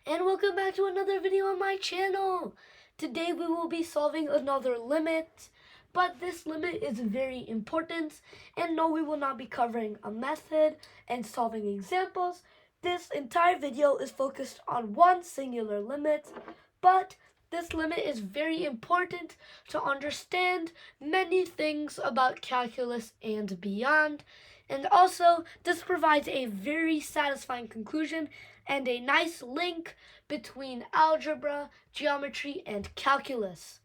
And welcome back to another video on my channel. Today we will be solving another limit, but this limit is very important, and no, we will not be covering a method and solving examples. This entire video is focused on one singular limit, but this limit is very important to understand many things about calculus and beyond. And also, this provides a very satisfying conclusion and a nice link between algebra, geometry, and calculus.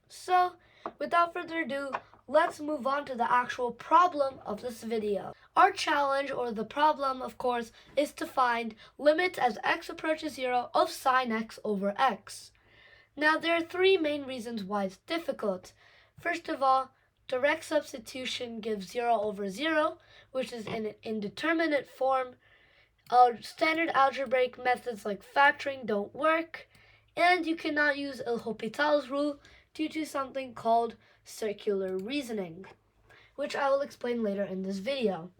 So, without further ado, let's move on to the actual problem of this video. Our challenge, or the problem, of course, is to find limits as x approaches 0 of sine x over x. Now, there are three main reasons why it's difficult. First of all, direct substitution gives 0 over 0, which is in an indeterminate form. Standard algebraic methods like factoring don't work, and you cannot use L'Hopital's rule due to something called circular reasoning, which I will explain later in this video.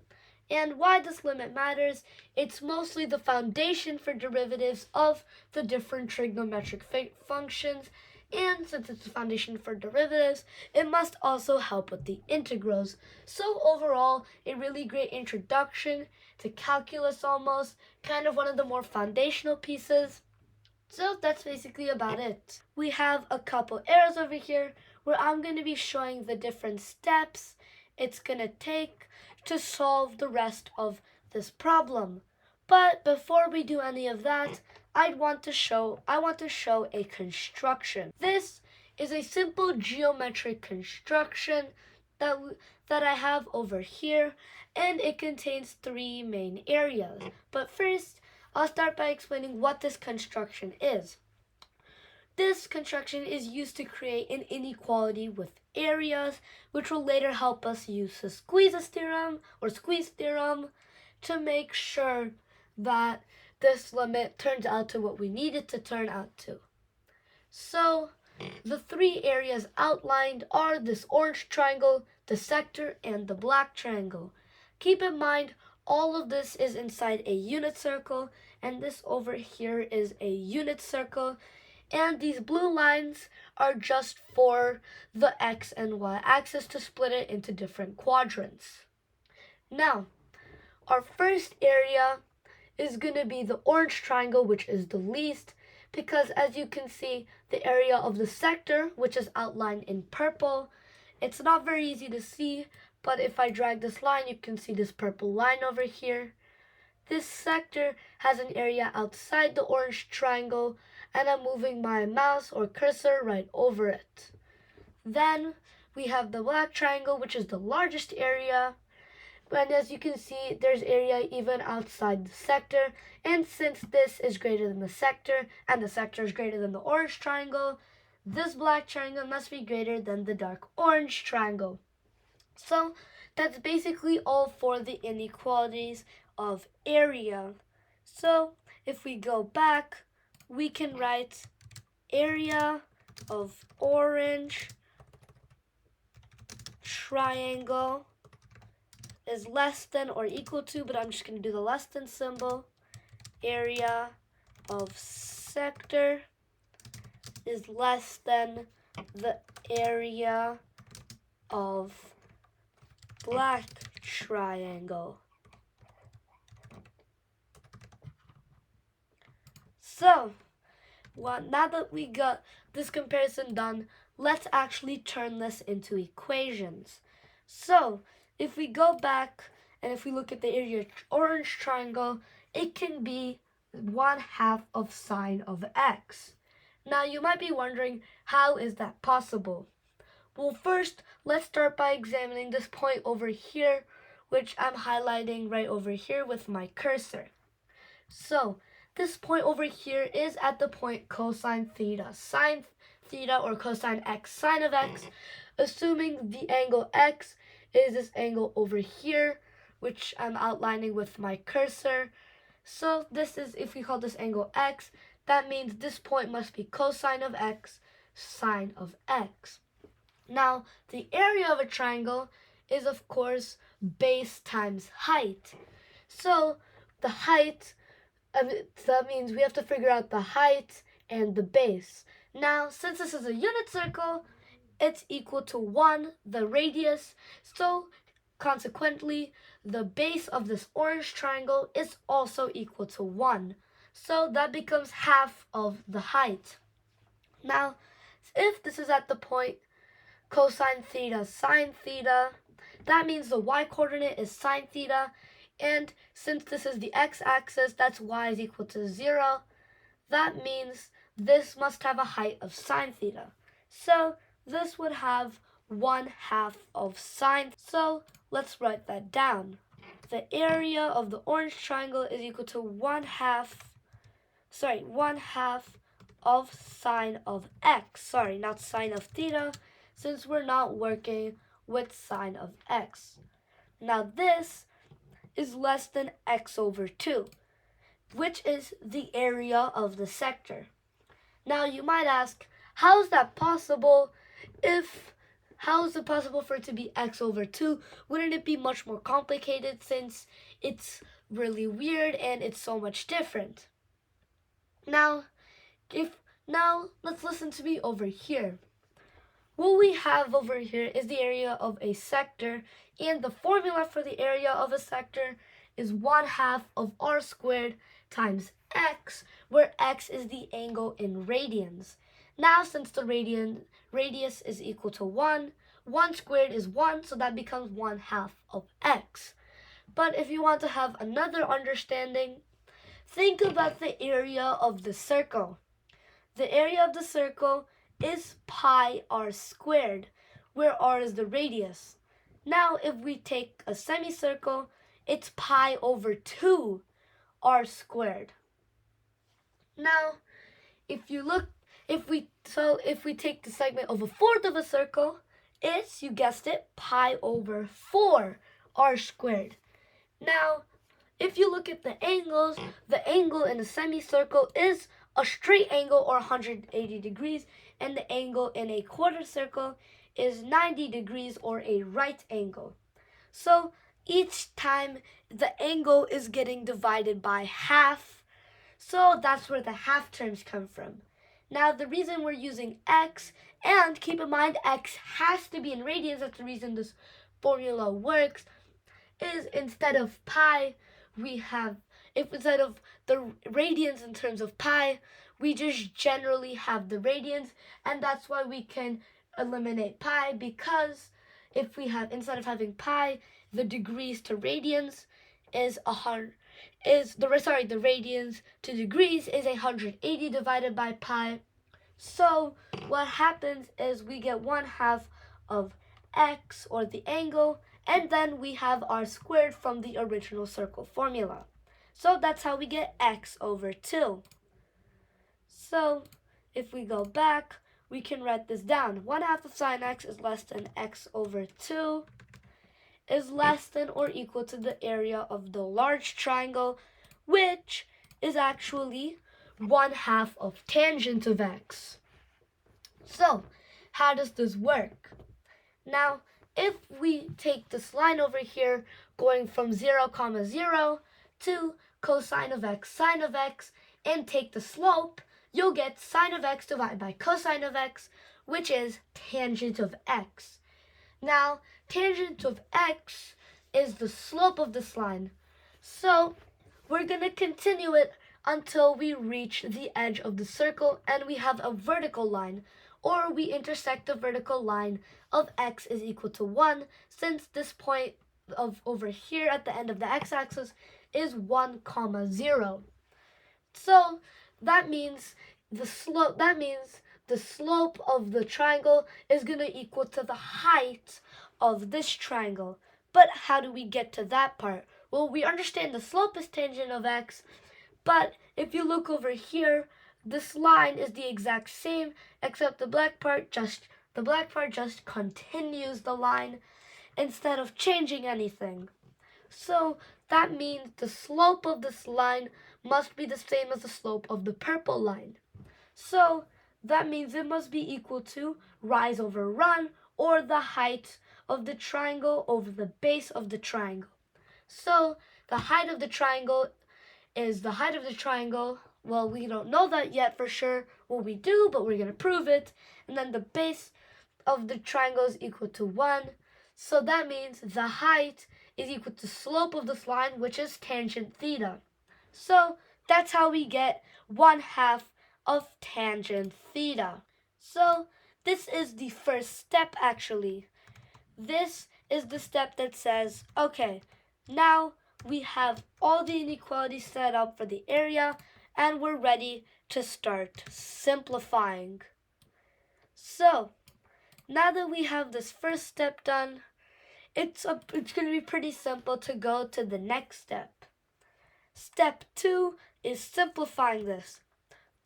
And why this limit matters, it's mostly the foundation for derivatives of the different trigonometric functions, and since it's the foundation for derivatives, it must also help with the integrals. So overall, a really great introduction to calculus almost, kind of one of the more foundational pieces. So that's basically about it. We have a couple arrows over here where I'm going to be showing the different steps it's going to take to solve the rest of this problem. But before we do any of that, I want to show a construction. This is a simple geometric construction that I have over here, and it contains three main areas. But first, I'll start by explaining what this construction is. This construction is used to create an inequality with areas, which will later help us use the squeeze theorem to make sure that this limit turns out to what we need it to turn out to. So, the three areas outlined are this orange triangle, the sector, and the black triangle. Keep in mind, all of this is inside a unit circle, and this over here is a unit circle. And these blue lines are just for the x and y axis to split it into different quadrants. Now, our first area is going to be the orange triangle, which is the least, because as you can see, the area of the sector, which is outlined in purple, it's not very easy to see, but if I drag this line, you can see this purple line over here. This sector has an area outside the orange triangle, and I'm moving my mouse or cursor right over it. Then we have the black triangle, which is the largest area. And as you can see, there's area even outside the sector. And since this is greater than the sector, and the sector is greater than the orange triangle, this black triangle must be greater than the dark orange triangle. So that's basically all for the inequalities of area. So if we go back, we can write area of orange triangle is less than or equal to, but I'm just going to do the less than symbol. Area of sector is less than the area of black triangle. So, now that we got this comparison done, let's actually turn this into equations. So, if we go back and if we look at the area orange triangle, it can be 1/2 of sine of x. Now, you might be wondering, how is that possible? Well, first, let's start by examining this point over here, which I'm highlighting right over here with my cursor. So, this point over here is at the point cosine theta, sine theta, or cosine x, sine of x, assuming the angle x is this angle over here, which I'm outlining with my cursor. So this is, if we call this angle x, that means this point must be cosine of x, sine of x. Now, the area of a triangle is, of course, base times height. So the height that means we have to figure out the height and the base. Now, since this is a unit circle, it's equal to 1, the radius, so consequently, the base of this orange triangle is also equal to 1. So that becomes half of the height. Now, if this is at the point cosine theta sine theta, that means the y-coordinate is sine theta, and since this is the x-axis, that's y is equal to 0. That means this must have a height of sine theta. So this would have 1/2 of sine. So let's write that down. The area of the orange triangle is equal to 1/2 of sine of x. Sorry, not sine of theta, since we're not working with sine of x. Now this is less than x over 2, which is the area of the sector. Now you might ask, how is that possible? How is it possible for it to be x over 2? Wouldn't it be much more complicated since it's really weird and it's so much different? Now let's listen to me over here. What we have over here is the area of a sector, and the formula for the area of a sector is 1/2 of r squared times x, where x is the angle in radians. Now, since the radius is equal to 1, 1 squared is 1, so that becomes 1/2 of x. But if you want to have another understanding, think about the area of the circle. The area of the circle is pi r squared, where r is the radius. Now, if we take a semicircle, it's pi over 2 r squared. Now, if we take the segment of 1/4 of a circle, it's, you guessed it, pi over 4 r squared. Now, if you look at the angles, the angle in a semicircle is a straight angle, or 180 degrees, and the angle in a quarter circle is 90 degrees, or a right angle. So each time the angle is getting divided by half, so that's where the half terms come from. Now the reason we're using x, and keep in mind x has to be in radians, that's the reason this formula works, is instead of pi, instead of the radians in terms of pi, we just generally have the radians, and that's why we can eliminate pi, because if we have, instead of having pi, the degrees to radians is the radians to degrees is 180 divided by pi. So what happens is we get 1/2 of x, or the angle, and then we have r squared from the original circle formula. So that's how we get x over 2. So if we go back, we can write this down. 1/2 of sine x is less than x over 2 is less than or equal to the area of the large triangle, which is actually 1/2 of tangent of x. So how does this work? Now, if we take this line over here going from 0, 0 to cosine of x, sine of x, and take the slope, you'll get sine of x divided by cosine of x, which is tangent of x. Now, tangent of x is the slope of this line. So we're going to continue it until we reach the edge of the circle and we have a vertical line, or we intersect the vertical line of x is equal to 1, since this point of over here at the end of the x-axis is 1, 0. So that means the slope of the triangle is going to equal to the height of this triangle. But how do we get to that part? Well, we understand the slope is tangent of x, but if you look over here, this line is the exact same, except the black part just continues the line instead of changing anything. So that means the slope of this line must be the same as the slope of the purple line. So that means it must be equal to rise over run, or the height of the triangle over the base of the triangle. So the height of the triangle is the height of the triangle. Well, we don't know that yet for sure. Well, we do, but we're going to prove it. And then the base of the triangle is equal to 1. So that means the height is equal to slope of this line, which is tangent theta. So that's how we get 1/2 of tangent theta. So this is the first step actually. This is the step that says, okay, now we have all the inequalities set up for the area and we're ready to start simplifying. So now that we have this first step done, it's going to be pretty simple to go to the next step. Step 2 is simplifying this.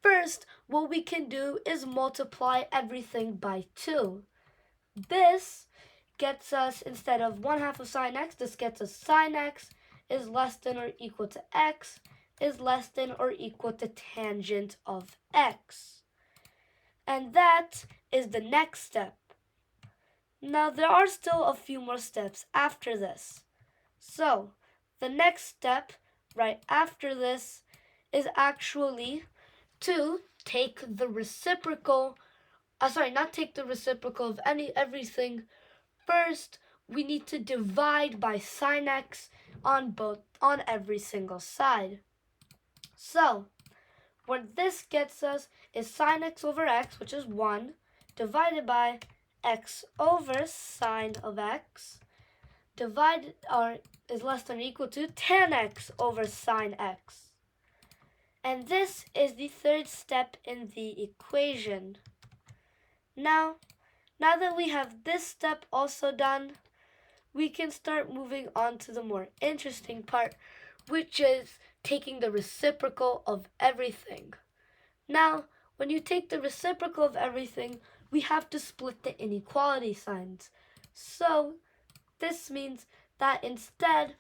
First, what we can do is multiply everything by 2. This gets us, instead of 1/2 of sine x, this gets us sine x is less than or equal to x is less than or equal to tangent of x. And that is the next step. Now there are still a few more steps after this. So the next step right after this is actually to take the reciprocal, not take the reciprocal of everything. First, we need to divide by sine x on every single side. So, what this gets us is sine x over x, which is 1, divided by x over sine of x, is less than or equal to tan x over sine x. And this is the third step in the equation. Now that we have this step also done, we can start moving on to the more interesting part, which is taking the reciprocal of everything. Now, when you take the reciprocal of everything, we have to split the inequality signs. So this means that instead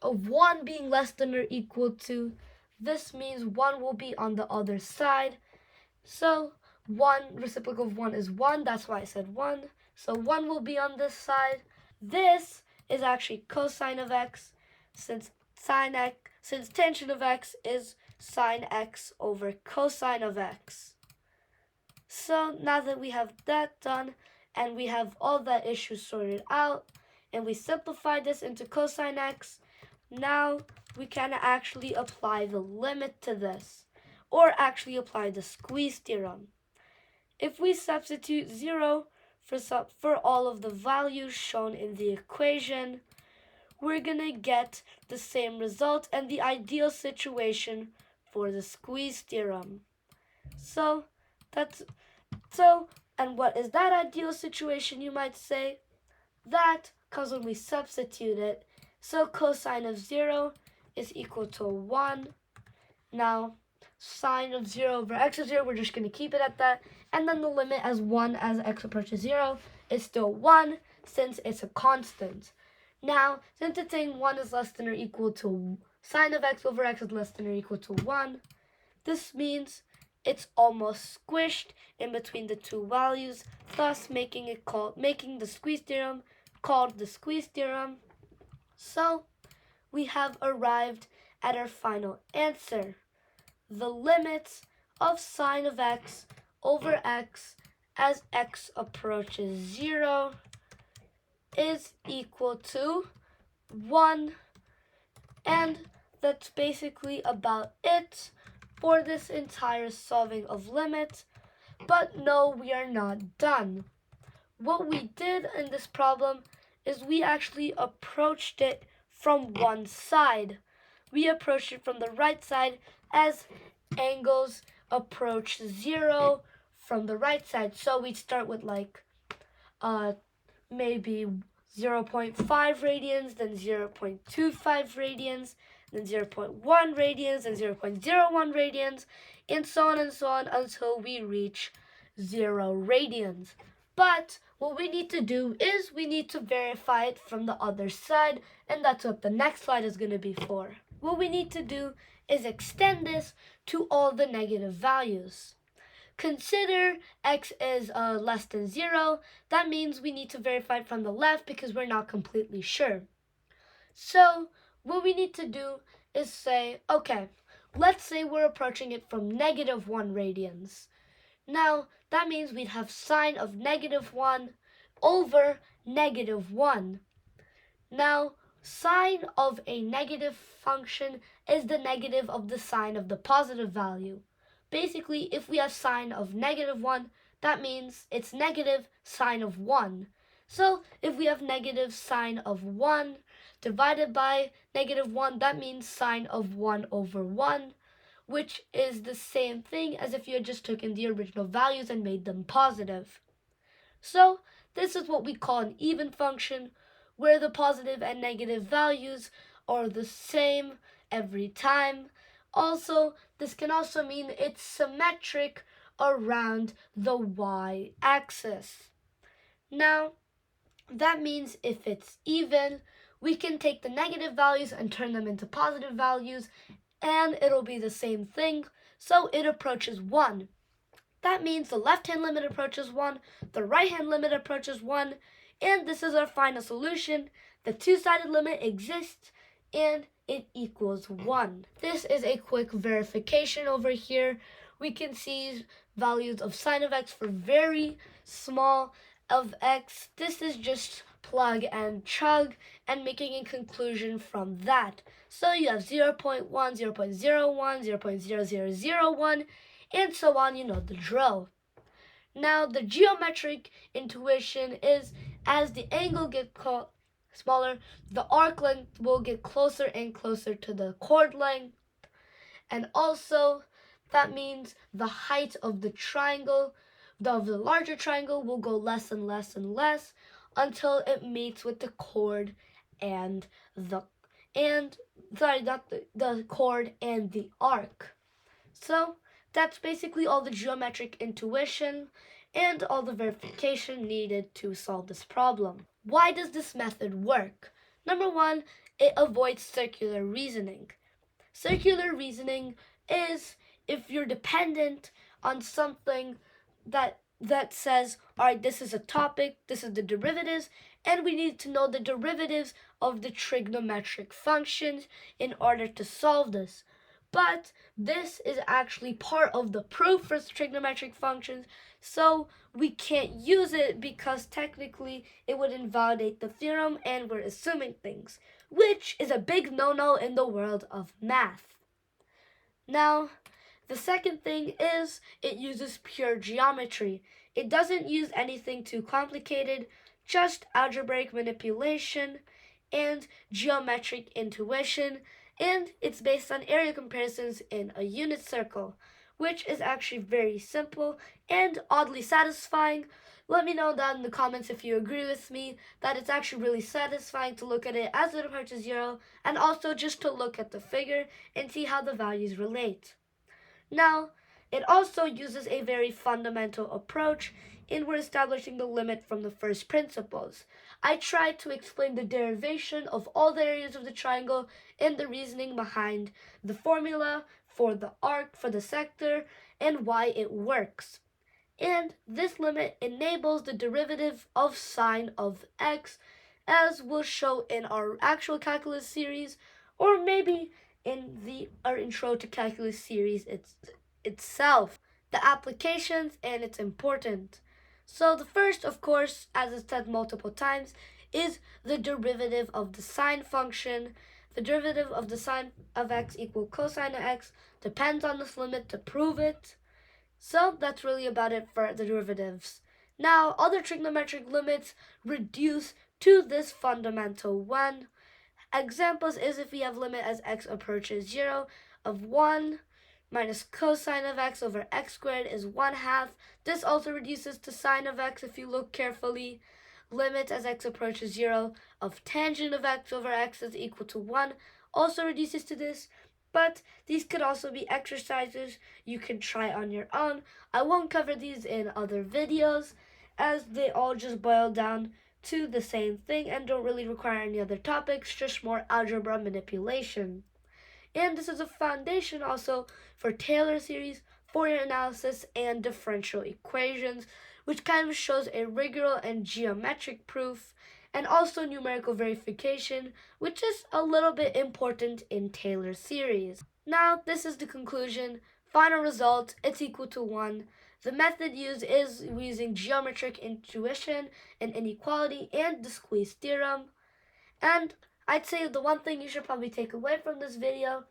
of 1 being less than or equal to, this means 1 will be on the other side. So 1, reciprocal of 1 is 1, that's why I said 1. So 1 will be on this side. This is actually cosine of x, since tangent of x is sine x over cosine of x. So now that we have that done, and we have all the issues sorted out, and we simplified this into cosine x, now we can actually apply the limit to this, or actually apply the squeeze theorem. If we substitute 0 for all of the values shown in the equation, we're going to get the same result and the ideal situation for the squeeze theorem. And what is that ideal situation, you might say? That comes when we substitute it. So cosine of 0 is equal to 1. Now, sine of 0 over x of 0, we're just going to keep it at that. And then the limit as 1 as x approaches 0 is still 1, since it's a constant. Now, since it's saying 1 is less than or equal to sine of x over x is less than or equal to 1, this means it's almost squished in between the two values, thus making the squeeze theorem called the squeeze theorem. So we have arrived at our final answer. The limits of sine of x over x as x approaches 0 is equal to 1. And that's basically about it for this entire solving of limits. But no, we are not done. What we did in this problem is we actually approached it from one side. We approached it from the right side as angles approach 0 from the right side. So we'd start with maybe 0.5 radians, then 0.25 radians, then 0.1 radians, and 0.01 radians, and so on until we reach 0 radians. But what we need to do is we need to verify it from the other side, and that's what the next slide is going to be for. What we need to do is extend this to all the negative values. Consider x is less than 0. That means we need to verify it from the left because we're not completely sure. So what we need to do is say, okay, let's say we're approaching it from -1 radians. Now, that means we'd have sine of -1 over -1. Now, sine of a negative function is the negative of the sine of the positive value. Basically, if we have sine of -1, that means it's negative sine of 1. So, if we have negative sine of 1 divided by -1, that means sine of 1 over 1, which is the same thing as if you had just taken the original values and made them positive. So, this is what we call an even function, where the positive and negative values are the same every time. Also, this can also mean it's symmetric around the y-axis. Now, that means if it's even, we can take the negative values and turn them into positive values, and it'll be the same thing, so it approaches 1. That means the left-hand limit approaches 1, the right-hand limit approaches 1, and this is our final solution. The two-sided limit exists, and it equals 1. This is a quick verification over here. We can see values of sine of x for very small of x. This is just plug and chug and making a conclusion from that. So you have 0.1, 0.01, 0.0001, and so on, you know the drill. Now, the geometric intuition is as the angle gets smaller, the arc length will get closer and closer to the chord length. And also, that means the height of the triangle, of the larger triangle, will go less and less and less until it meets with the chord and the chord and the arc. So that's basically all the geometric intuition and all the verification needed to solve this problem. Why does this method work? Number one, it avoids circular reasoning. Circular reasoning is if you're dependent on something that says, all right, this is a topic, this is the derivatives, and we need to know the derivatives of the trigonometric functions in order to solve this. But this is actually part of the proof for trigonometric functions, so we can't use it because technically it would invalidate the theorem and we're assuming things, which is a big no-no in the world of math. Now, the second thing is it uses pure geometry. It doesn't use anything too complicated, just algebraic manipulation and geometric intuition, and it's based on area comparisons in a unit circle, which is actually very simple and oddly satisfying. Let me know down in the comments if you agree with me that it's actually really satisfying to look at it as it approaches 0, and also just to look at the figure and see how the values relate. Now, it also uses a very fundamental approach in we're establishing the limit from the first principles. I tried to explain the derivation of all the areas of the triangle and the reasoning behind the formula for the arc, for the sector, and why it works. And this limit enables the derivative of sine of x, as we'll show in our actual calculus series, or maybe in our intro to calculus series itself. The applications, and it's important. So the first, of course, as it's said multiple times, is the derivative of the sine function. The derivative of the sine of x equal cosine of x depends on this limit to prove it. So that's really about it for the derivatives. Now, other trigonometric limits reduce to this fundamental one. Examples is if we have limit as x approaches 0 of 1 minus cosine of x over x squared is 1/2. This also reduces to sine of x if you look carefully. Limit as x approaches 0 of tangent of x over x is equal to 1 also reduces to this. But these could also be exercises you can try on your own. I won't cover these in other videos as they all just boil down to the same thing and don't really require any other topics, just more algebra manipulation. And this is a foundation also for Taylor series, Fourier analysis, and differential equations, which kind of shows a rigor and geometric proof, and also numerical verification, which is a little bit important in Taylor series. Now, this is the conclusion. Final result, it's equal to 1. The method used is using geometric intuition and inequality and the squeeze theorem. And I'd say the one thing you should probably take away from this video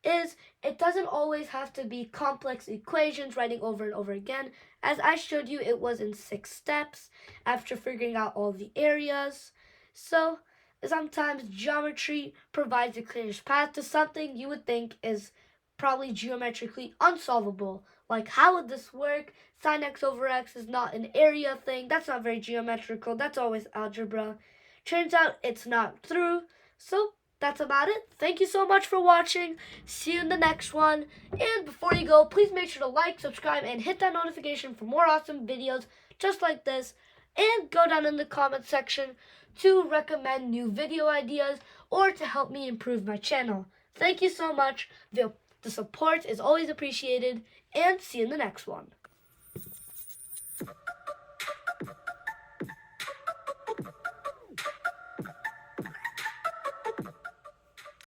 is it doesn't always have to be complex equations writing over and over again. As I showed you, it was in 6 steps after figuring out all the areas. So sometimes geometry provides the clearest path to something you would think is probably geometrically unsolvable. Like, how would this work? Sine x over x is not an area thing. That's not very geometrical. That's always algebra. Turns out it's not true. So that's about it. Thank you so much for watching. See you in the next one. And before you go, please make sure to like, subscribe, and hit that notification for more awesome videos just like this. And go down in the comment section to recommend new video ideas or to help me improve my channel. Thank you so much. The support is always appreciated. And see you in the next one.